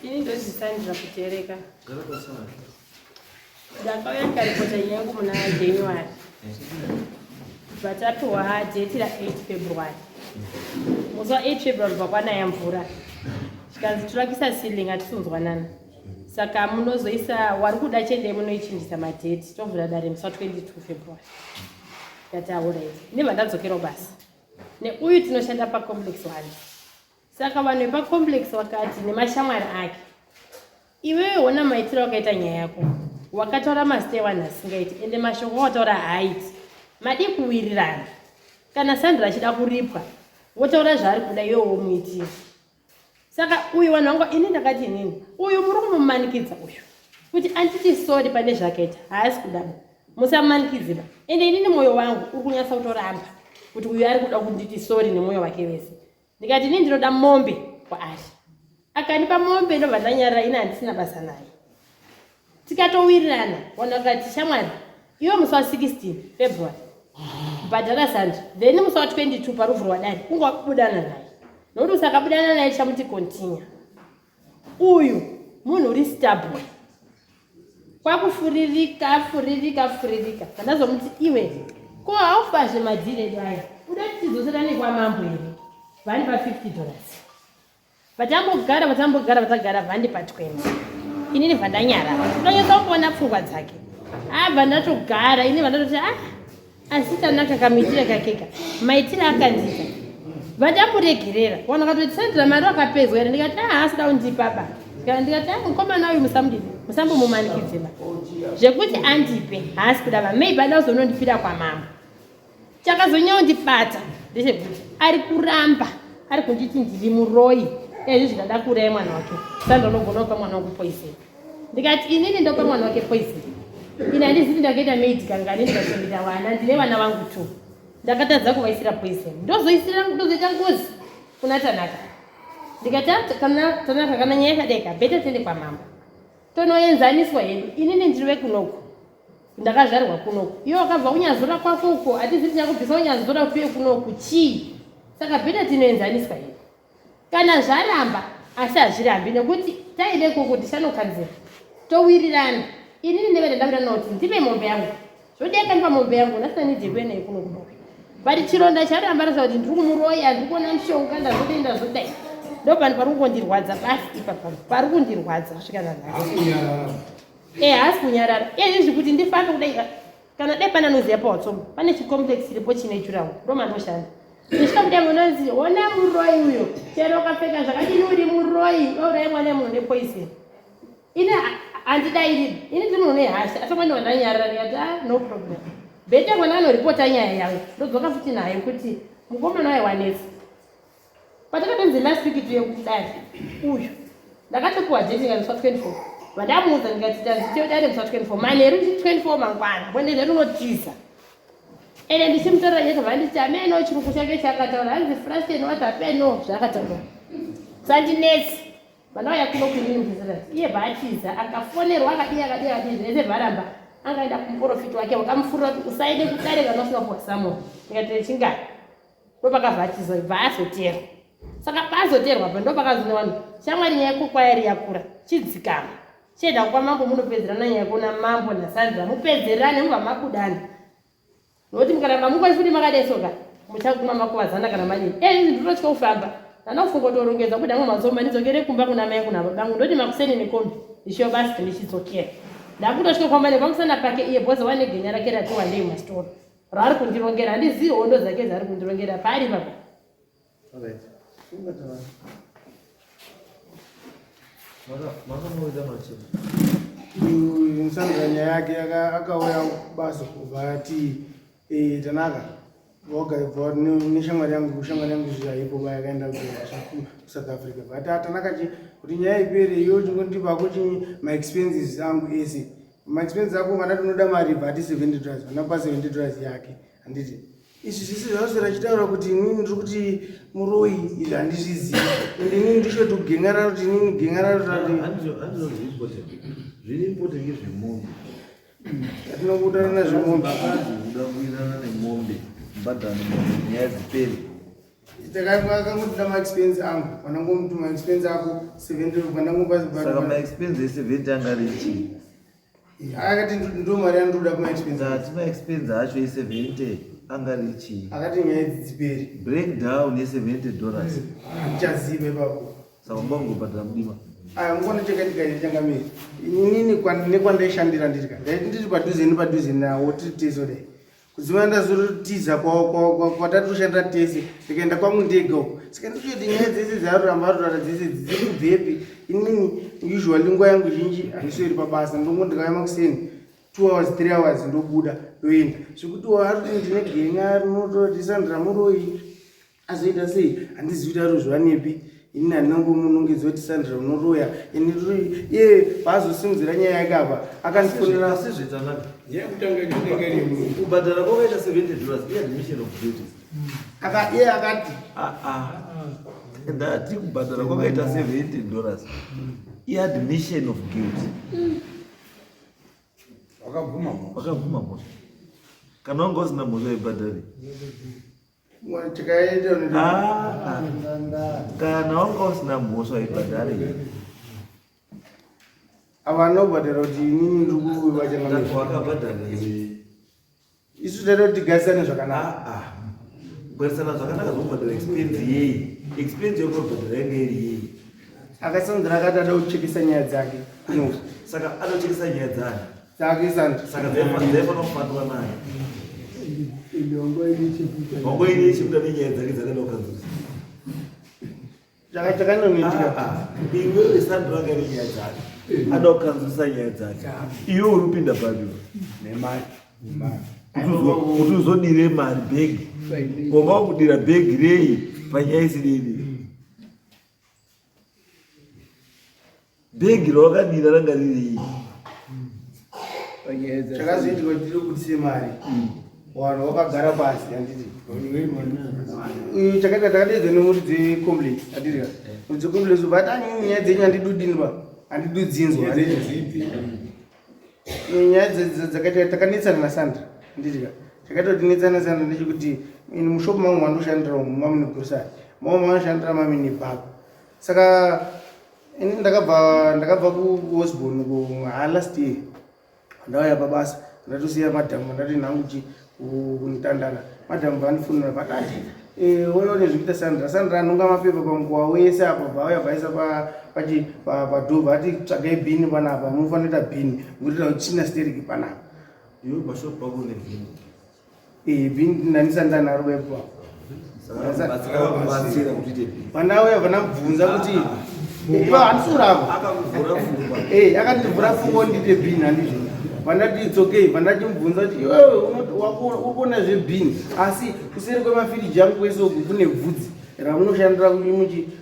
Ini naSandra kutereka. Ndakauya karipota yangu muna January. Vatapiwa date ra8 February. Musi wa8 February pakwanaya mvura. Chikanzi turakisa seedling atisunzwanana. Saka munozoisa wari kuda chende munoichinjisa madate. Tovhura dare musi wa22 February. Yataura izvi. Ndibva ndadzokera basi. Neuyu tinoshanda pacomplex 1. Saka vanhu vepacomplex vakati nemashamwari ake, iwewe ona maitiro wakaita nyaya yako, wakataura mazita evanhu asingaiti, ende mashoko wataura haaiti, madi kuwirirana. Kana Sandra achida kuripwa, wotaura zvaari kuda iwewe womuitira. Saka uyu vanhu vangu, ini ndakati inini, uyu muri kumumanikidza uyu, kuti anditi sori pane zvakaita, haasi kudaba, musamumanikidziba. Ende inini mwoyo wangu uri kunyatsa kutoramba kuti uyu ari kuda kunditi sori nemwoyo wake wese. Ndikati ini ndinoda Mombe kwaari. Akanipa Mombe ndobva ndanyarara, ina handisina basa naye. Tikatowirirana, wana kati shamwari, iwe musi wa16 February, bhadhara Sandra, then musi wa22 paruvhuro wadare, kunge wakubudana naye. Nokuti usakabudana naye chamuti continue. Uyu munhu uri stubborn. Kwakufuririka, furirika. Kandazomuti iwe, ko haufazve madhire dai. Uda tichizoserane kwamambo here. Vani pa $50. Vatambogara vandi pa 20. Inini vandanyara. Unonyesa kuona pfungwa dzake. Abva ndatogara, ini vandatoti asi Tanaka kamuitira kakeka. Maitira akandika. Vandamuregerera. Wana katoti Sandra mari wakapedzwa here. Ndikati haasida kundipa ba. Ndikati mukomana uyu musambomumanikidzira. Zvekuti andipe haasi kudava. Maybe ada kuzonondipira kwamama. Chakazonyondibata ndechekuti ari kuramba ari kunditi ndiri muroyi. Izvi zvingada kuuraya mwana wake. Sandra unogona kupa mwana wangu poison. Ndikati inini ndopa mwana wake poison. Ini handiziti ndakaita maid kangani ndikachengeta vana, ndine vana vangu tu. Ndakatadza kuvaisira poison. Ndozoita ngozi kuna Tanaka. Ndikati Tanaka kana nyaya yakadeka beta tiende kwamama. Tonoenzaniswa hedu. Inini ndiri wekunoku. Ndakazvarwa kunoku. Iwe wakabva kunyazora kwako uko, hatiziti chakubvisa kunyazora kuye kunoku chii. Saka beta tinoenzaniswa hedu. Kana zvaramba asi hazvirambi nekuti taide koko tichanokanzira. Towirirana. Inini ndevere ndavira noti ndipe Mombe yangu. Zvodeka ndipa Mombe yangu nasina nidhekwe naye kuno kunoku. Bari chironda charamba rasa kuti ndiri kumuroya, ndiri kuona mushonga ndazodai. Ndopani pari kundirwadza basi ipapa. Pari kundirwadza kusvika nanhasi. Haasi kunyarara. Izvi kuti ndifambe kudai kana dai pana noziya pawatsonga. Pane chicomplex chiripo chine jurawo. Ndomandoshanda. Ndisvika munonzi ona muroyi uyo. Chero wakapfeka zvakadini uri muroyi. Ouraya mwana wemunhu nepoison. Ini handidairiri. Ini ndiri munhu nehasha. Asi mwana wandanyarara ndikati no problem. Beta mwana anoripota nyaya yangu. Ndodzoka futi naye kuti mukomana waye wanetsa. Patakatonzi last week tuye kudai. Uyu. Ndakatopiwa date ngati 24. Vandamuudza ndikati tanzitodare musi wa24 manheru 24 mangwana kwendeze runotiza. Ende ndichimutaura nyaya vanditi ameno chiruku chake chakataura hanzi frustration watapeno zvakataura. Sandinesi vanauya kuno kuningiza iye batiza akafonerwa akadii zvese varamba angaenda kumuprofiti wake wakamufurira kuti usaide kudare kana usina kuwasamura. Ndikati chinga ndopakavhatizwa ibva azoterwa. Saka pazoterwa pa ndopakazona vanhu shamwari nyaya yekukwairi yakura chidzikama. Cheda kwamambo munopedzerana nyaya kuna mambo naSandra mupedzerane mubva makudana. Nokuti mukaramba mukaifuti makadesoka muchaguma makuvadzana kana madini. Izvi ndinotya kufamba. Ndanofunga kutorongedza kuti amwe mazomba ndidzokere kumba kuna mai kuna babangu ndoti makuseni nekombi ndishiyo basi ndichidzokera. Ndakutosvika kwamba nepamusana pake iye bhoza wane genya rake rati wandei mastori. Raari kundirongera handizivi hondo dzake dzari kundirongera pari papa. Alright. Sandra nyaya yake akauya basa kubva ati Tanaka wogara neshamwari yangu zvaipo vayakaenda kuSouth Africa but Tanaka kuti nyaya ipere iyo chingondipa kuti maexpenses angu ese maexpenses ako vanati unoda mari bhati $70 vanapa $70 yake handiti izvi zvese zvazosera chitaura kuti inini ndiri kuti muroyi izvi handizvizivi ende inini ndishoto kugengararo kuti inini gengararo zviri important ngezvemombe. Atinokutarana zvemombe. Uda kuirana nemombe mbadhano nyaya dziperi. takangotira maexpense angu vanangomti maexpense ako 70 saka maexpense e70 angarichi akati ndo mari yandoda kumaexpense ati maexpense acho e70 angarichi akati nyaya dzidziperi breakdown e$70 handichazive ipapo saka mbangobhadhara mudima aya ngona chakaitika changamiri inini nekwandaishandira nditika ndaiti ndiri padhuze nawo tiri teso dai kuziva ndazotiza kwatatoshandira tese ndikaenda kwangu ndega uko saka nditoti nyaya dzese dzaaroramba arorara dzese dziri kubvepi inini usually nguva yangu zhinji handisweri pabasa ndongo ndikauya makuseni 2 hours 3 hours ndobuda ndoenda zvekuti waroti ndine genga rinototi Sandra Muroyi azoita sei handizivi kuti arozviva nepi ini handinangomunongedza kuti Sandra unoroya iye paazosimudzira nyaya yake apa akandifonera asizvetanaka kubhadhara kwakaita $70 iadmission of duties iye akati ndati kubhadhara kwakaita $70 iadmission of guilt wakabvuma mhosva kana wanga usina mhosva ibhadhari kana wanga usina mhosva ibhadhari avanobhadhara kuti inini ndikuvachangaakabhadhara isu taida kuti tigarisane zvakanaka kugarisana zvakanaka zokubhadhara expense yei expense yokubhadhara yange iri yei akasanzira akati ada kuchekesa nyaya dzake saka anochekesa nyaya dzake dzake Sandra saka dzaifanira kufatwa naye hongo ine chekuda nenyaya dzake dzakada kukanzurisa chakanonoitika iwewe Sandra anga nenyaya dzake ada kukanzurisa nyaya dzake iwe uri kupinda padiwa kuti uzodire mari bhegi ngoma wakudira bhegi rei panyaya isidini bhegi rawakadira ranga rirei chakazoitika kuti tiri kutise mari vanhu vakagara pasi handiti chakaita takadedza nemuri dzecomplex handitika muri dzecomplex but anyini nyaya dzenyu handidudinwa handidudzinzwa nyaya dzakaita takanetsana naSandra handitika chakaita kuti netsana naSandra ndechekuti ini mushopu mangu mandoshandira umu mamune grocery mamwe manoshandira mamine bhako saka ini ndakabva kuosborn last year ndauya pabasa ndatosiya madhamu ndati nhanguchi kunitandana madhamu vandifunira patati oone zvikuita Sandra anonga mapepa panguva wese apa bvauya bvaisa padhobha ati tsvagai bhini panapa munofanira bhini ngurira kuti china steriki panapa iwe mashopu ako nebhini bhini ndanisandana arobepa vandauya vanabvunza kuti iva handisurava akandivhura fungo ndite bhini handizvo vandati it's okay vandachimubvunza kuti iwewe urikuona zvebhini asi kuseri kwemafiriji angu kwese uku kune bvudzi ramunoshandira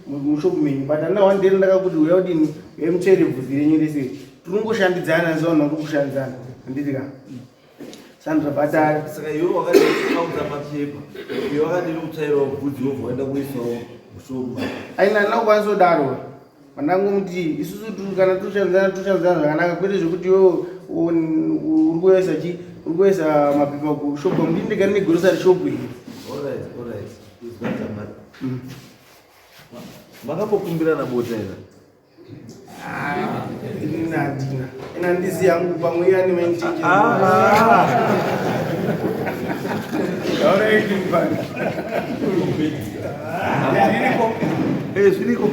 mushopu menyu but andawandiri ndakakuti uya kudini uyemuchaire bvudzi renyu rese tiringoshandidzana zaona uri kushandidzana handitika Sandra batari saka iwe wakadikaudza mapepa iwe wakadiri kutsvairawo bvudzi wobva waenda kuisawo mushopu aina ndinakukwanisa kudaro vandangomuti isusu kana toshandidzana zvakanaka kwete zvekuti iwewe uri kuesa mapepa kushopu mudini ndikani negrocery shopu iyi makambokumbirana bota ira inandina ina ndizi yangu pamwe yani maintinje zviriko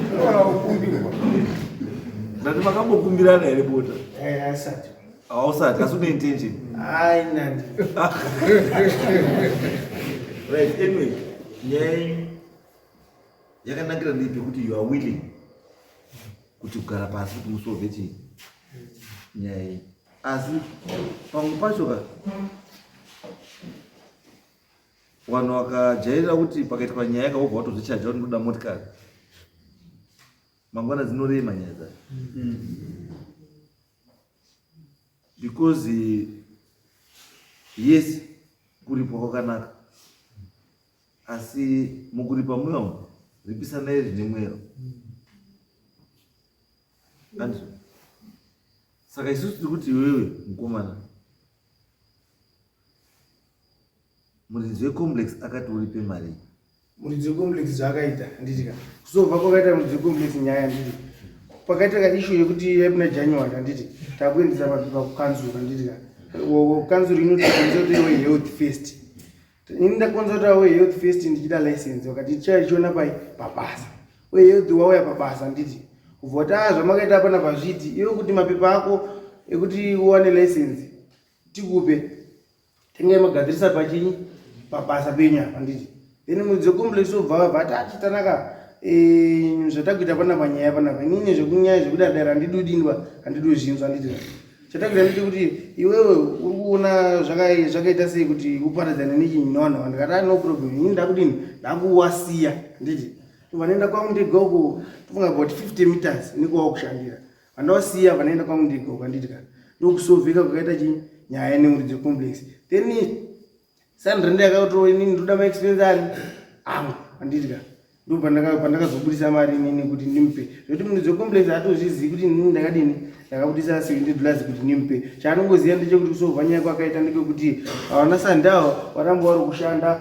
ndati makambokumbirana here bota asati hausati asi une intention nandi right anyway nyaya yakanakira ndeipi kuti you are willing kuti kugara pasi kuti musolve chii nyaya iyi asi pamwe pacho ka vanhu vakajairira kuti pakaitwa nyaya yakavobva watozvichaja kuti ndoda motikari mangwana dzinorema nyaya dzacho because yes kuripa kwakanaka asi mukuripa mwewo ripisanai zvine mwero andizvo saka isusu tiri kuti iwewe mukomana muridzi wecomplex akati uripe mari muridzi wecomplex zvakaita handitika kusobva kwakaita muridzi wecomplex nyaya handiti pakaita kaishu yekuti yapina January handiti takuendesa mapepa kukanzura handitika kanzura inotikonza kuti iwe health first ini ndakonza kuti awe health first ndichida license wakati chiona pabasa we health wauya pabasa handiti kubva zvamakaita apana pazviti iwe kuti mapepa ako ekuti uwane license tikupe tengai magadzirisa pachinyi pabasa penya handiti then muridzi wecomplex obva vati Tanaka zvatakuita panapa nyaya panapa inini zvekunyaya zvekuda dare handidudindwa handidozvinzwa handiti chatakuita nditi kuti iwewe uri kuona zvakaita sei kuti uparadzane nechinhinwanwa ndikati no problem ini ndakudini ndakuwasiya handiti vanoenda kwangu ndega uko tofunga about 50 meters nikuwa kushandira vandawasiya vanoenda kwangu ndega uko handiti ka ndokusovheka kwakaita chinyi nyaya nemuridzi wecomplex then Sandra ndakauto inini ndoda maexperience ani angu handiti ka ndo pandakazobudisa mari inini kuti ndimpe zvokuti muridzi wecomplex hatozvizivi kuti inini ndakadini ndakabudisa $70 kuti ndimpe chaanongoziva ndechekuti kusovha nyaya kwakaita ndekekuti naSandra waramba wari kushanda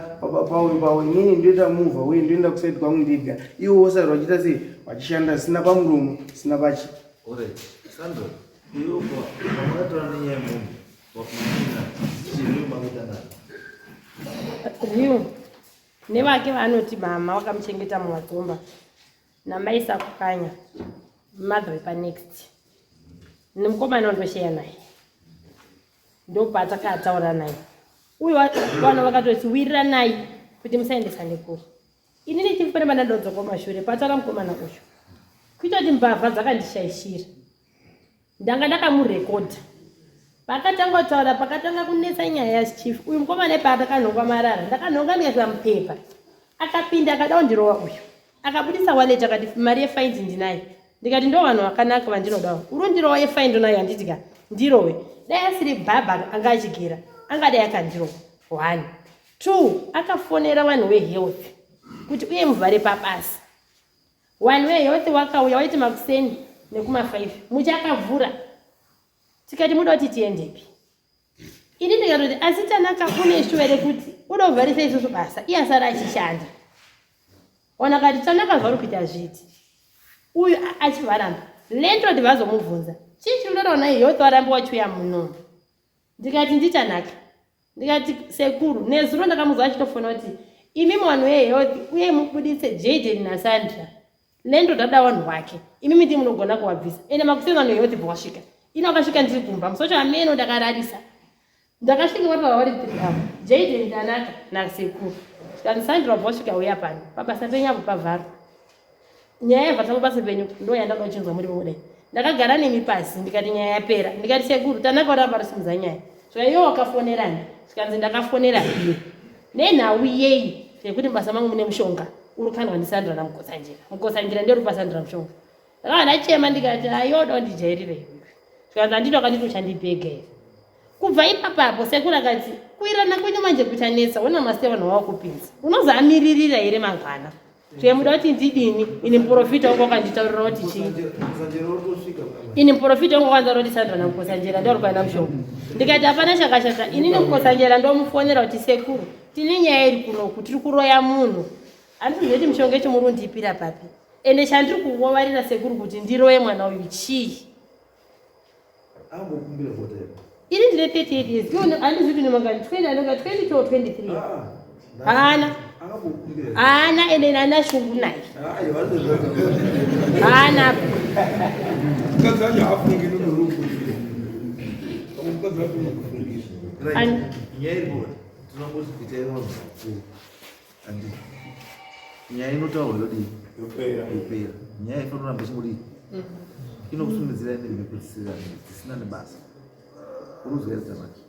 pawe inini ndoita muvha uye ndoenda kusaidi kwangu ndega iwo wosari wachiita sei wachishanda sina pamuromo sina pachi Sandra iwo pamakatora nenyaya yemombe wakumanina chiriyo makutana riu nevake vanoti mama wakamuchengeta mumatomba namaisa kukanya mother panext nemukomana wandosheya naye ndopatakataura naye uyu vana vakatoti wirira naye kuti musaendesane kure inini chifurema ndandodzoka kumashure pataura mukomana uyu kuita kuti mbavha dzakandishaishira ndanga ndakamurekodha pakatanga kutaura pakatanga kunetsa nyaya yachief uyu mukomana paatakanhonga marara ndakanhonga ndikaisa mupepa akapinda akada kundirowa uyu akabudisa wallet akati mari yefaini ndinayo ndikati ndo vanhu vakanaka vandinodawo urondirowa yefaini ndonayo handitika ndirowe dai asiri bhabha anga achigera angadai akandirowa 1 2 akafonera vanhu vehealth kuti uye muvhare pabasa vanhu vehealth wakauya waiti makuseni nekuma5 muchakavhura tikati muda kuti tiendepi ini ndikatoti asi Tanaka une shuwa rekuti uda kuvharisa isusu basa iye asara achishanda ona kati Tanaka zvari kuita zviti uyu achivharamba lentoti vazomubvunza chii chinotaura health warambe wachiuya muno ndikati ndiTanaka ndikati sekuru nezuro ndakamuzwa achitofona kuti imi vanhu vehealth uye mubuditse Jaden naSandra lento dada vanhu vake imi ndi munogona kuwabvisa ene makuseni vanhu vehealth bwasvika ina wakasvika ndiri kumba musocho ameno ndakararisa ndakasvika vatava vari 3 avo Jaden Tanaka nasekuru kana Sandra bwasvika uya pano pabasa penyu pavharo nyaya yabva pabasa penyu ndo yandaka uchinzwa muri kudai ndakagara nemi pasi ndikati nyaya yapera ndikati sekuru Tanaka waramba rusimudza nyaya saka iwo wakafonerani sikanzi ndakafonera iye nenhau iyeyi yekuti basa mangu mune mushonga urukandwa ndiSandra namukosanjira ndiri pasandra mushonga ndakava ndachema ndikati ayoda ndijairire saka ndinoka nditoshandibhega kubva ipapapo sekuru akati kuirana kwenyu manje kuchanetsa una masevanhu wakupinza unozamiririra here mangwana muda kuti ndidini ini muprofita wangu wakanditaurira kuti chii ini muprofita wangu wakanzaura kuti Sandra namukosanjera ndori kuenda mushonga ndikati hapana chakashata inini mukosanjera ndomufonera kuti sekuru tine nyaya iri kunoku tiri kuroya munhu handizvi kuti mushonga chomuri ndipira papi ende chandiri kuwavarira sekuru kuti ndiroye mwana uyu chii ini ndine 38 years handizvi kuti nemangani 20 anonga 22 or 23 haana ende nana shungu naye haana nyaya inotaurwa yodii yopera nyaya ifaniramba chingudii inokusumidzira nemekutisira dzisina nebasa uruzwaisa maki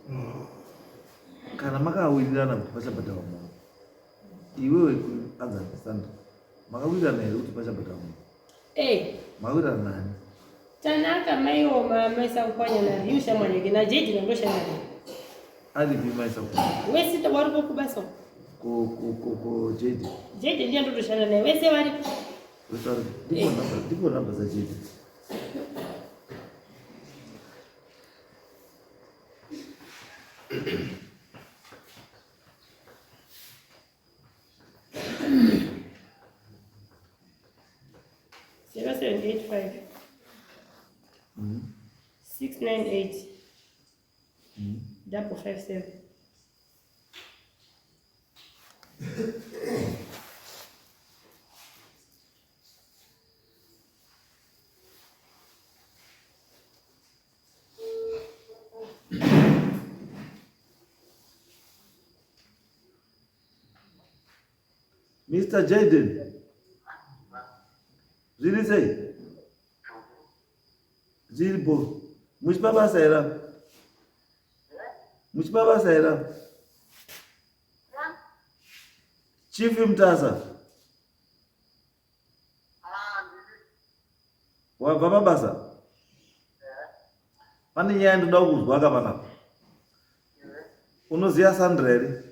kana makawirirana kuti pachabhadhawa munhu iwewe anzani Sandra makawirirana here kuti pachabhadhawa munhu makawirirana nani Tanaka maiwo maisa kupanya na yusha mwaneke na Jaden ndosha naye alipi maisa kupanya wesi wari kokubasa ko Jaden ndiye ndotoshana naye wese wari ndipo namba za Jaden 0785 698 557. Mr. Jaden. Really say? Zilbo. Which Baba Saira? Which Baba Saira? Chief Mutasa. Wa Baba Basa. Pani nyaya ndoda kuzwa panapa. Unoziya naSandra ere?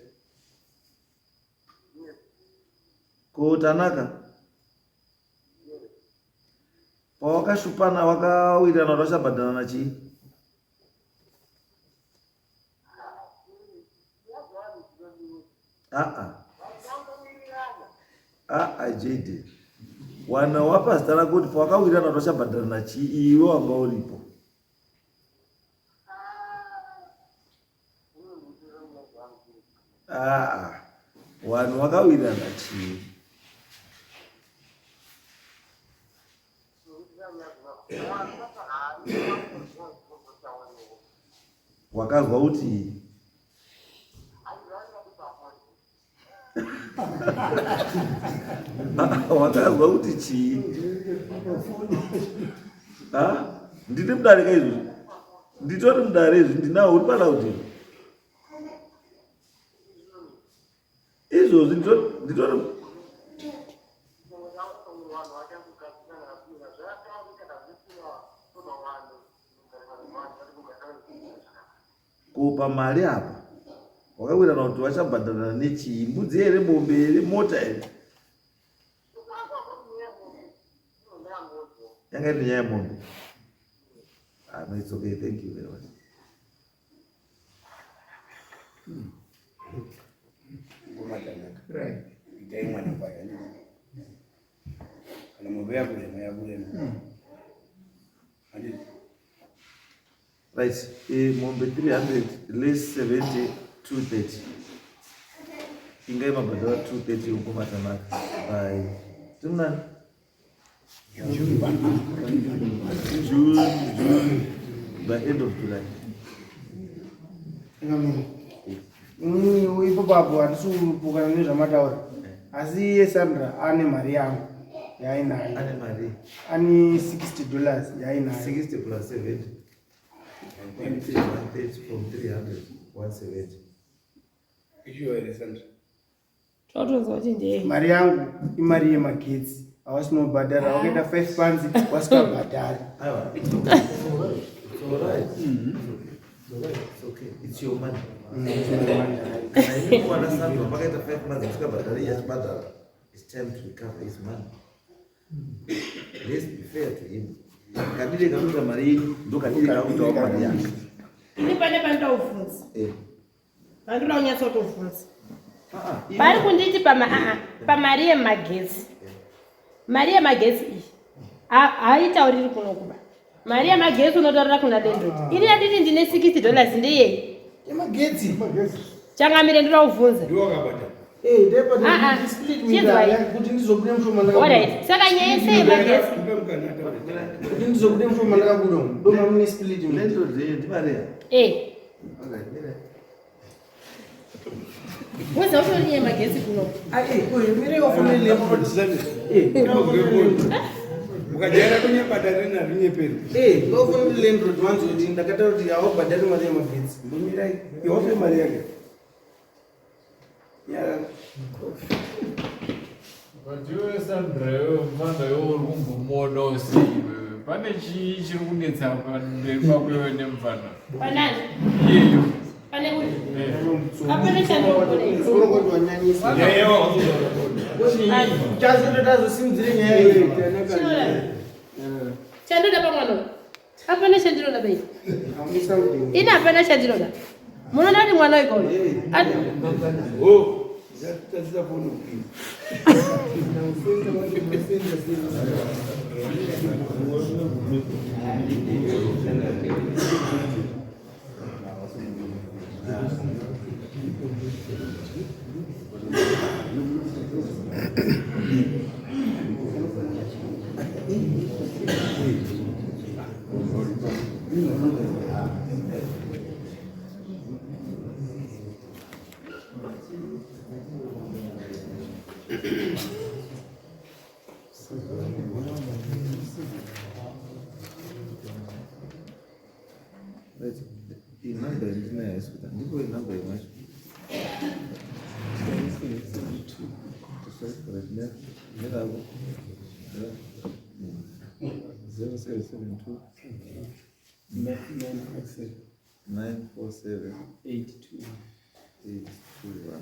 Ko Tanaka. Pawakashupana wakawirana washabhadhana nachii? Jade. Wana wapasitara kuti pawakawirana washabhadhana nachii iwe wanga uripo. Wanhu wakawirana chii? Wakazwa kuti wakazwa kuti chii? Ndine muDare kaizvozvi? Nditori muDare izvi ndinawo uri pana kuti izvozvi nditori kupa mari apa wakawirana kuti wachabhadharana nechii? Mbudzi here, mombe here, mota here? Yanga iri nyaya yemombe. No, it's okay. Thank you very much. Right, Mombe 300 less 70 230. Ingai mabadala 230 huko Tanaka by June by end of July. Ipo babu atisupukana nezvamataura asi naSandra ane mari yangu yainayo. Ane mari? Ane $60 yainayo. 60 plus 70. 130 from 300 170. Issue naSandra. Mari yangu imari yemagetsi awasinobhadhara wakaita 5 pounds wasikabhadhari. It's alright. It's okay. It's your money. It's time to recover his money. Let's be fair to him. Kadiri kanuta mari ndo kadiri kanuta mari yake. Ini pane pandofunza. Vandula unyatso tofunza. Pari kunditi pamari yemagetsi. Mari yemagetsi iyi haitauriri kunokuba. Mari yemagetsi unotaurira kuna landlord. Ini yaditi ndine $60 ndiyei. Yemagetsi. Changamire ndira uvunza. Ndiwo akabhadhara. Alright, saka nyaya sei magetsi? Kuti ndizobude mshoma ndakabuda umu. Doma mune split umu. Weza utori nyaya magetsi kuno. Mire wafuna lepo design. Ukajara kwenye badari na rinyeperi. Wafuna landlord wanzo kuti ndakataura kuti awo badari mari yemagetsi. Mbomira iwape mari yake. Ndiwe naSandra manda yorungumona usiwe pane chii chiri kunetsa pamberi pako iwe nemufana panani iyeyo pane uyu apane chandokonesa chazototazosimudzire nyaya iyo chandoda pamwana apane chandinoda bai ini apana chandinoda munoda kuti mwana wikoyo That's the phone. Inamba ndinayo isikuta ndipo inamba imacho. Zero seven seven two 947 821.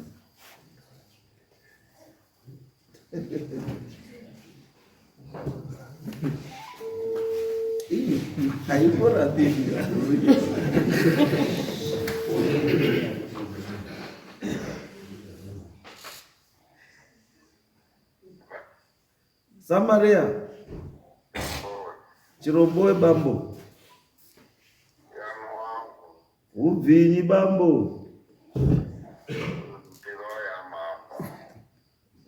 Haipora thini. Samaria. Chiromboe bambo. Ubvinyi bambo.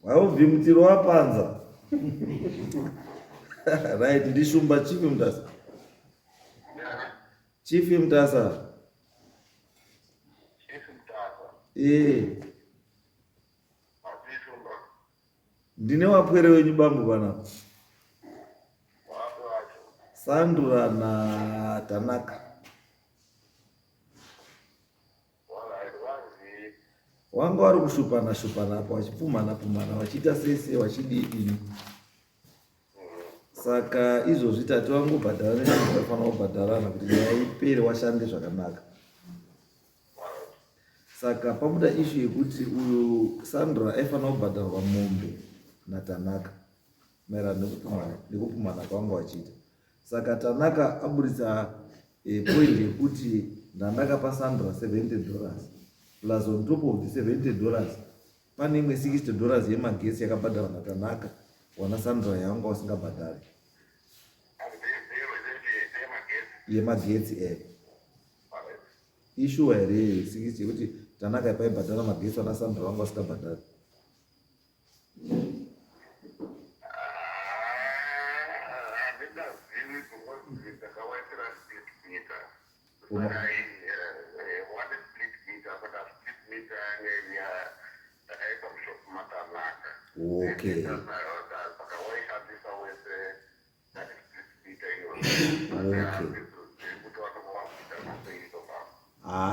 Waubvi mutiro wapanza. Right, ndishumba chifi Mutasa. Chifi Mutasa. Ndine wapwere wenyu bambo bana. Sandra na Tanaka. Wanga wari kushupana hapo wachipumana wachiita sese wachidini. Saka izvo zvitatu wangu bhadhara nezvinofanira kubhadharana kuti nyaya ipere washande zvakanaka. Saka pabuda ishu yekuti uyu Sandra aifanira kubhadharwa Mombe na Tanaka maererano nekupumana kwavanga wachiita. Saka Tanaka aburitsa point yekuti ndandakapa Sandra $70 plus on top of the $70 pane imwe $60 yemagetsi yakabhadharwa naTanaka wana Sandra yanga wasingabhadhari yemagetsi issue here 60 yekuti Tanaka yapaibhadhara magetsi wana Sandra wanga wasingabhadhari. Okay.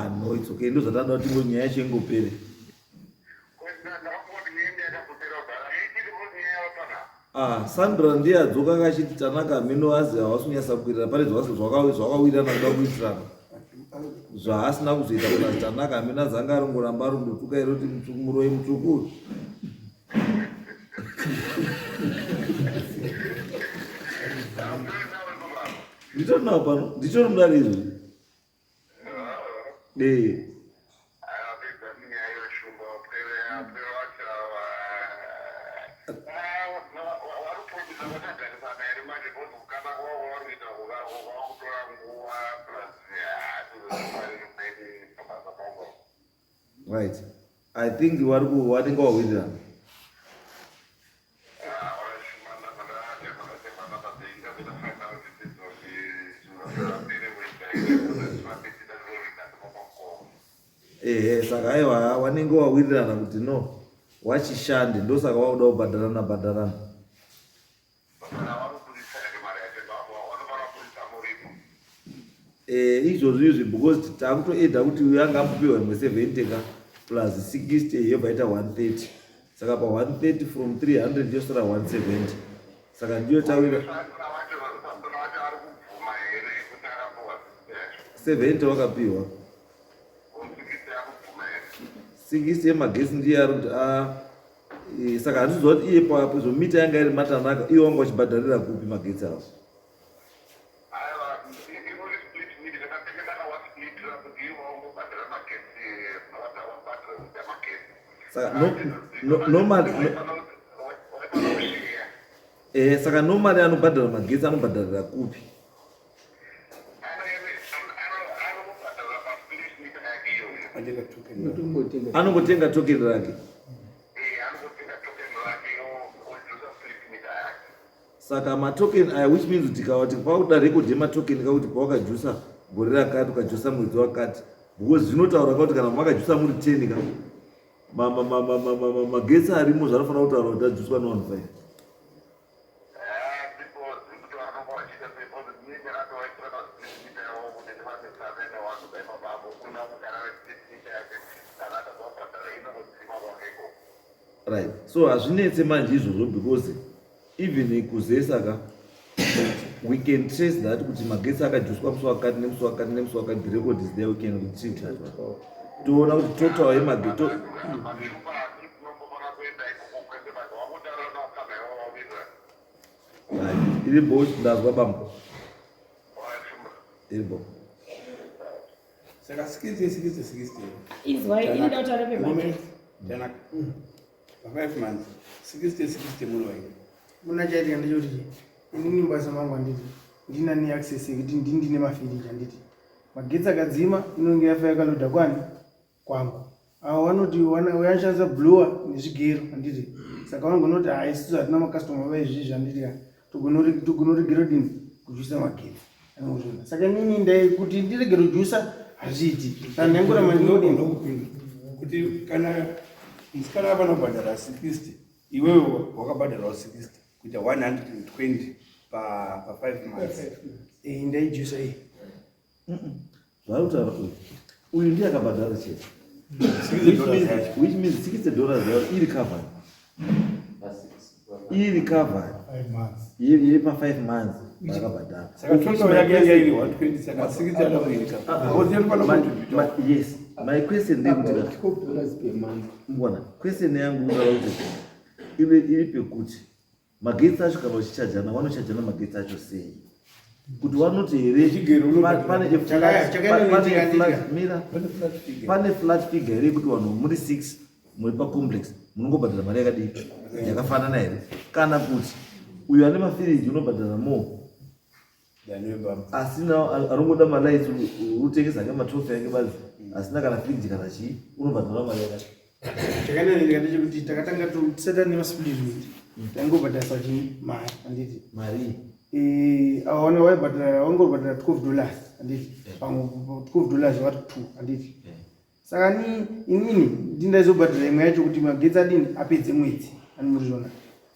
No, it's okay. Ndo zatanda kuti nyaya yacho ingopere. Sandra ndiye adzoka akachiti Tanaka mino azi hawasunyasa kuitira pane zvakawirana kuda kuitirana. Zvaasina kuzoita kuna Tanaka mino azanga arongoramba arondotuka iro kuti Uroyi mutsvuku. Ndicho pano, ndicho mudare izvi. Right. I think you are going to go with them. Saka aiwa wanenge wawirirana kuti no wachishande ndosaka wauda kubhadharana. Izvozvo because takutoedha kuti uyu anga ambopiwa imwe 70 plus 60 yobva ita 130. Saka pa 130 from 300 yosara 170. Saka ndiyo tawira 70 wakapiwa 60 yemagetsi ndiye ari kuti saka handizwa kuti iye papo mita yanga iri maTanaka iye wanga wachibhadharira kupi magetsi avo. Saka normally Saka normally anobhadhara magetsi anobhadharira kupi? Anongotenga token rake. Saka matoken aya, which means kuti pauda record yematoken kauti pawakajusa gore rakati ukajusa mwedzi wakati, because zvinotaura kuti kana makajusa muri 10 magetsi arimo zvanofanira kutaura kuti ajuswa no15. Right. So hazvinetse manje izvozvo because even kuzesaka we can trace that kuti magetsi akajuswa musi wakati nemusi wakati nemusi wakati, the record is there, we can retrieve that one. Toona kuti total yemageto iribo ndazwa bambo iribo. Saka 60 izwa inoda kuti arape manje Tanaka 5 months 60 muroyi muna chaiti ndachoti inini basa mangu anditi ndina ne access yekuti ndine mafiriji anditi magetsi akadzima inonge yafa yakaloda kwani kwangu avo vanoti uyashandisa blower nezvigero anditi saka vangonoti haisisu hatina makastoma vaizvizvi anditi togonoregerodini kujusa magetsi anozvona saka inini ndai kuti ndirege kujusa hazviiti sanhangura mandinodini kuti kana musikana vanobhadhara 60 iwewe wakabhadharawo 60 kuita 120 pa5 months ndaijusa zvarutaura uyu ndiye akabhadhara chete, which means $60 yavo iri covered. Iri covered. 5 months. Iri pa 5 months vakabhadhara. Saka total yake yairi 120 saka 60 alamo. Yes. My question ndekuti mbona question yangu ndinokuti iri pekuti magetsi acho kana uchichajana vanochajana magetsi acho sei, kuti vanoti here pane flat figure here kuti vanhu muri 6 muri pacomplex munongobhadhara mari yakadii yakafanana here, kana kuti uyu ane mafiriji unobhadhara more asina anongoda malights utengesa ake ma12 yake basi asina kana firiji kana chii unobhadhara mari yakati. chakanyanirika ndechekuti takatanga tisata nemasplit tangobhadhara chii mari anditi mari aona wangobhadhara $12 anditi pamwe $12 wati 2 anditi saka inini ndindaizobhadhara imwe yacho kuti magetsi adini apedze mwedzi animurizvona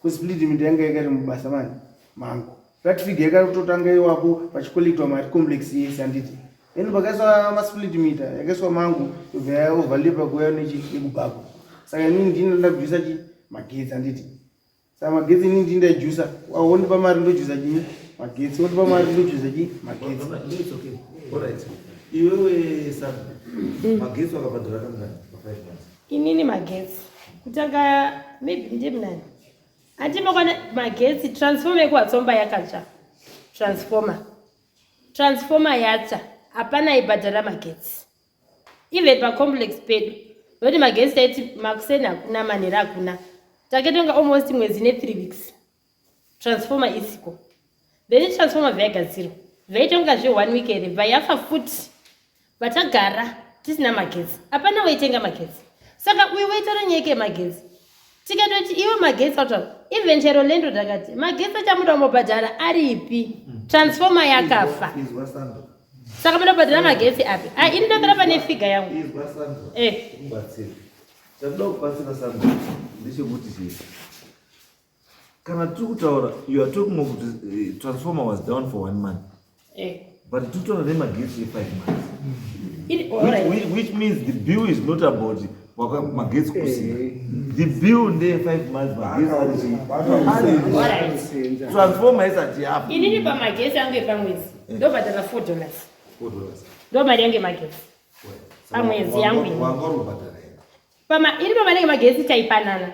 kusplit mint yanga yakari mubasa mani mangu flatfigure yakatotanga iwapo pachikolektwa mari complex yese anditi eni pakaiswa masplit meter yakaiswa mangu yobva yaoverlepa kuya nechekubhako saka inini ndinoda kujusa chi magetsi anditi saka magetsi inini ndindajusa ondipa mari ndojusa chi magetsi ondipa mari ndojusa chi magetsi. Alright. Iwewe Sandra, magetsi wakabhadhara kangani pa 5 months? inini magetsi kutanga maybe ndimnani andimakwana magetsi transformer ekuwatsomba yakatsva transformer yatsva hapana ibhadhara magetsi even pacomplex pedu nokuti magetsi taiti makuseni hakuna manhero hakuna takatonga almost mwedzi ne3 weeks transformer isiko, then transformer vaigadzirwa vaitonga zve1 week here vaiafa futi vatagara tisina magetsi hapana waitenga magetsi saka uyu waitora nyaya yemagetsi tikatoti iwe magetsi autaura even chero lendo takati magetsi achamuda mubhadhara aripi transformer yakafa Izwa Sandra. saka munobhadhara magetsi api ini ndokara pane figa yangu Izwa Sandra. Kubatsira. Chandinoda kubatsira Sandra ndechekuti chii. Kana tiri kutaura you are talking about transformer was down for 1 month. But total nemagetsi e5 months. Which means the bill is not about magetsi kusina. The bill nde 5 months magetsi ari transformer isati hapo. inini pamagetsi angu epamwedzi ndobhadhara $4 ndo mari yangu yemagetsi pamwedzi yangu Wangorubhadhara. iri pamanenge magetsi taipanana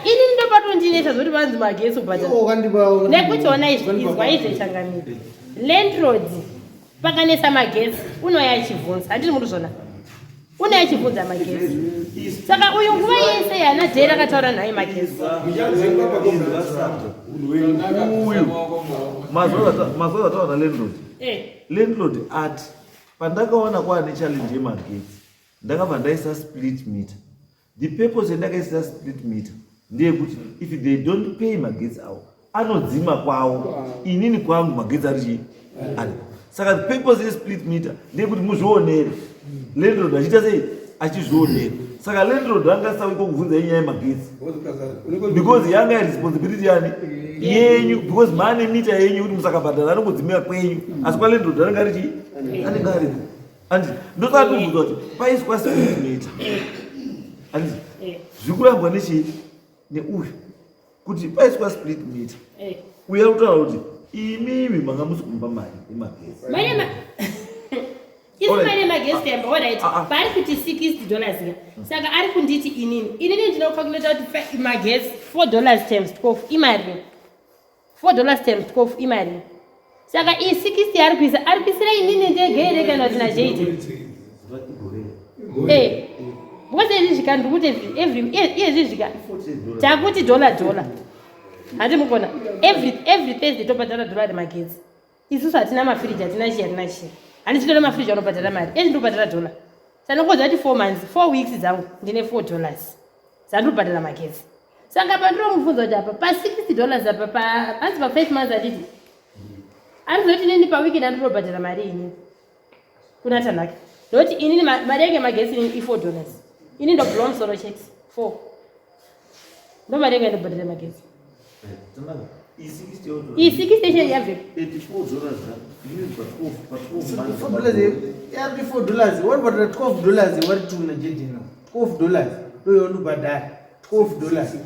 ini ndopatondineta zoti vanzi magetsi ubhadhara nekuti ona izwa izvechangamira landlord pakanesa magetsi unoya achibvunza handiti muri zvona Une achibvunza magezi. Saka uyu nguva yese yana dhera akataura naye magezi. Mazuva ataona landlord ati pandakaona kwaane challenge yemagetsi ndakabva ndaisa split meter. The purpose yandakaisa split meter ndeyekuti if they don't pay magetsi avo anodzima kwawo, inini kwangu magetsi ari saka the purpose yesplit meter ndeyekuti muzvionere landlord achiita sei achizvionera. Saka landlord angasauko kubvunza inyaya yemagetsi because yanga responsibility yani yenyu, because maane mita yenyu kuti musakabhadhara anongodzimira kwenyu, asi kwa landlord anenge ari anenge ariko. Andi ndosaka tobvunza kuti paiswa split meter andi zvikurambwa neuyu kuti paiswa split meter uya kutaura kuti imimi manga musi kumba mari yemagetsi. Mane magesti yamba alright. Pari kuti $60 saka ari kunditi inini ndinokalculate kuti magesti $4 times 12 imari. $4 times 12 imari. Saka i60 ari kuisira inini ndegere kana kuti najeite. Because izvi zvikandukuti izvi zvika takuti $. Handi mukona every Thursday tobhadhara $1 remagetsi. Isusu hatina mafiriji, hatina share. Handi chitora mafiriji anobhadhara mari. Ezi ndobhadhara $. Sanokodza kuti 4 months, 4 weeks dzangu ndine $4. Zandobhadhara magetsi. Saka pandinomubvunza kuti apa pa $60 apa hanzi pa 5 months adidi. Anozoti nini pa weekend andobhadhara mari inini. Kuna Tanaka. Ndokuti inini mari yake magetsi inini $4. Inini ndobhula musoro checks 4. Ndo mari yake ndobhadhara magetsi. I60 station yabve $4. What about the $12? What to Nigeria now? $12. Do you know bad? $12.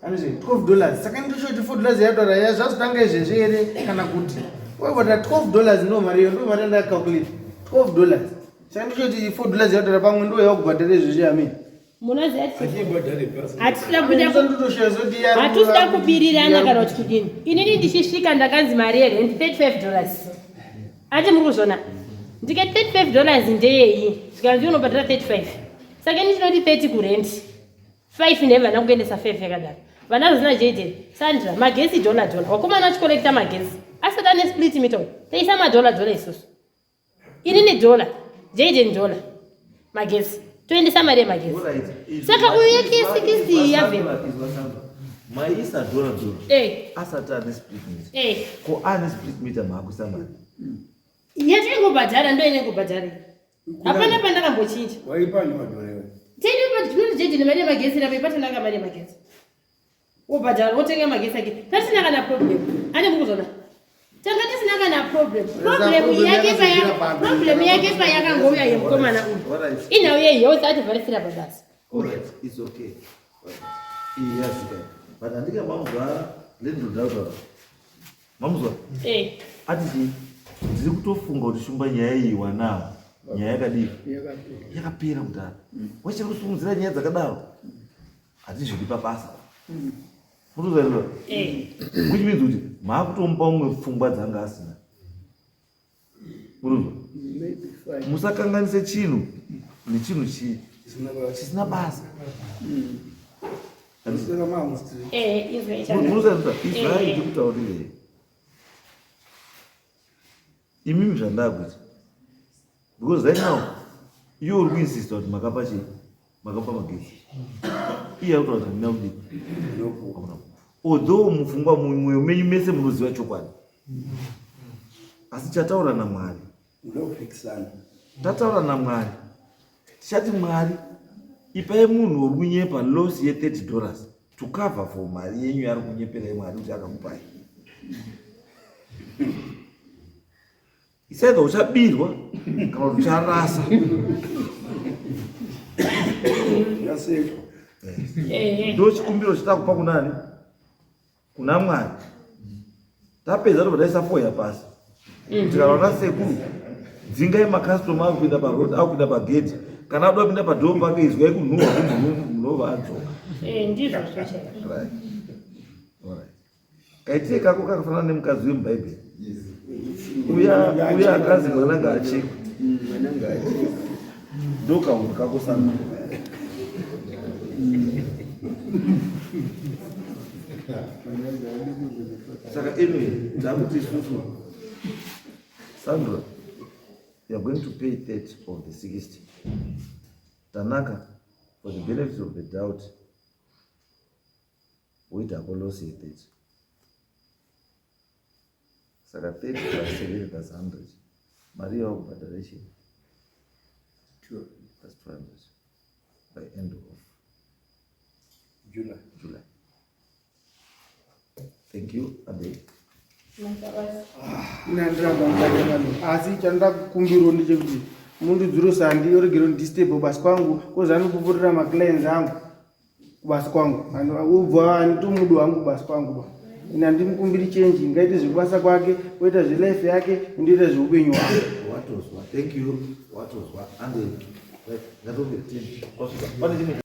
I'm saying $12. Second to show the $4 yadora just tanga jere kana kuti. What about the $12? No Mario, no Mario calculate. $12. Second to show the $4 yadora pamwe ndo yakubhadhara izvi ami. Munozati hatusida kubirirana kana kuti kudini. Inini ndichisvika ndakanzi mari yerent $35. Ati muri kuzona ndike $35 ndeyei zvikanzi unobhadhara 35. Saka ini chinoti 30 kurent 5 nevana kuendesa 5 yakadaro. Vana zina jede Sandra magesi $. Wakomana achikolekta magesi asati ane split meter taisa $. Isusu inini $. Jede $. Magesi toendesa mari yemagesi. Saka uyu yake 60 yabve maisa $. Asati ane split meter. Ko ane split meter maakuisa mari yatengobhadhara ndo inengobhadhara. Hapana pandakambochinja waipani madhara tinojeje mari yemagesi rapo ipatanaka mari yemagesi wobhadhara wotenga magesi ake tatina kana problem ane mukuzona tanga tisina kana problem yake payakangouya yemukomana uyu inhau yeyi yose ativharisira pabasa. It's okay. Yes, but andike mamuzwa lendodauta mamuzwa ati ndiri kutofunga kuti shumba nyaya iyi wanawo nyaya yakadii yakapera kudaro wachiri kusimudzira nyaya dzakadaro hatizviri pabasa mutozaizva which means kuti maakutomupa umwe pfungwa dzanga asina. Muruzva musakanganise chinhu nechinhu chisina basa. Munozaizva izvai ndikutaurirei imimi zvandakuti because right now iwe uri kuinsista kuti makapa chii makapa magesi iye akutaura kuti handina kudii although mupfungwa mumwoyo menyu mese munoziva chokwadi asi chataura naMwari tataura naMwari tichati Mwari ipai munhu uri kunyepa loss ye $30 to cover for mari yenyu yari kunyeperai Mwari kuti akakupai. Isaidha uchabirwa kana kuti ucharasa. Ndo chikumbiro chitakupa kunani? Kuna Mwari. Tapedza tobva taisa foya pasi. Tikaona sekuru dzingai makastoma akuinda parodi akuinda pagedhi kana adoda kupinda padhoo pake izwai kunhuhwa adzoka. Ndizvo right. Alright. Kaitike kako kakafanana nemukadzi wemubhaibheri uya akazi mwana ngaachekwe ndokaunhu kako Sandra. Saka anyway, takuti isusu Sandra, you are going to pay 30 of the 60. Tanaka, for the benefit of the doubt, wait Apollo say 30. Saka 30 plus 7, that's 100. Maria of Federation. Sure. That's 200 by end of July. Thank you, Abe. inandiramba mukanyamano asi chandoda kukumbirawo ndechekuti mundidzorosa ndiyoregero ndistable basi kwangu kozanopopotera maclients angu kubasi kwangu ubva anitomudu wangu basi kwangu ba ina ndimukumbiri change ngaite zvekubasa kwake oita zvelife yake ndoita zveupenyu hwake. What was what? Thank you. What was what? And ngatobe 10.